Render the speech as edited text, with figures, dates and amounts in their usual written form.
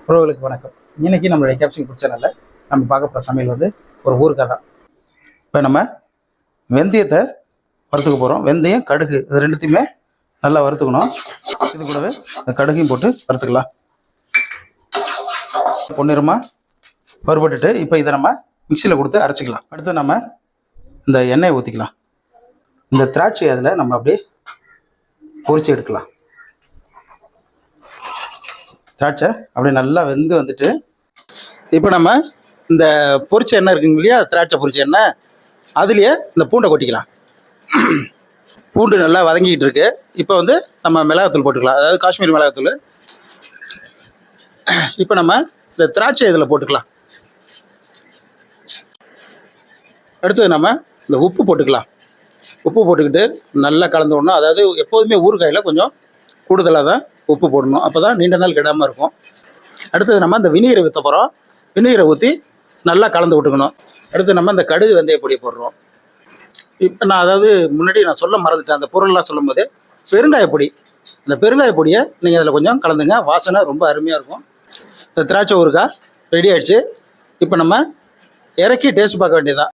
உறவுகளுக்கு வணக்கம். இன்னைக்கு நம்மளுடைய கேப்சிங் ஃபுட் சேனலில் நம்ம பார்க்க போகிற சமையல் வந்து ஒரு ஊறுகாய் தான். இப்போ நம்ம வெந்தயத்தை வறுத்துக்க போகிறோம். வெந்தயம், கடுகு இது ரெண்டுத்தையுமே நல்லா வறுத்துக்கணும். இது கூடவே இந்த கடுகையும் போட்டு வறுத்துக்கலாம். பொன்னிறமாக வறுபட்டுட்டு இப்போ இதை நம்ம மிக்சியில் கொடுத்து அரைச்சிக்கலாம். அடுத்து நம்ம இந்த எண்ணெயை ஊற்றிக்கலாம். இந்த திராட்சை அதில் நம்ம அப்படியே பொரிச்சு எடுக்கலாம். திராட்சை அப்படியே நல்லா வெந்து வந்துட்டு இப்போ நம்ம இந்த பொரிச்ச எண்ணெய் இருக்குங்க இல்லையா, திராட்சை பொரிச்ச எண்ணெய், அதுலேயே இந்த பூண்டை கொட்டிக்கலாம். பூண்டு நல்லா வதங்கிக்கிட்டு இருக்கு. இப்போ வந்து நம்ம மிளகாத்தூள் போட்டுக்கலாம், அதாவது காஷ்மீர் மிளகாத்தூள். இப்போ நம்ம இந்த திராட்சை இதில் போட்டுக்கலாம். அடுத்தது நம்ம இந்த உப்பு போட்டுக்கலாம். உப்பு போட்டுக்கிட்டு நல்லா கலந்து விடணும். அதாவது எப்போதுமே ஊறுகாயில் கொஞ்சம் கூடுதலாக தான் உப்பு போடணும், அப்போ தான் நீண்ட நாள் கெடாமல் இருக்கும். அடுத்தது நம்ம இந்த வினிகரை ஊற்ற போகிறோம். வினிகரை ஊற்றி நல்லா கலந்து விட்டுக்கணும். அடுத்து நம்ம இந்த கடுகு வெந்தய பொடியை போடுறோம். இப்போ நான் அதாவது முன்னாடி நான் சொல்ல மறந்துட்டேன், அந்த பொருள்லாம் சொல்லும் போது பெருங்காய பொடி, இந்த பெருங்காய பொடியை நீங்கள் அதில் கொஞ்சம் கலந்துங்க, வாசனை ரொம்ப அருமையாக இருக்கும். இந்த திராட்சை ஊறுகாய் ரெடி ஆகிடுச்சு. இப்போ நம்ம இறக்கி டேஸ்ட் பார்க்க வேண்டியதுதான்.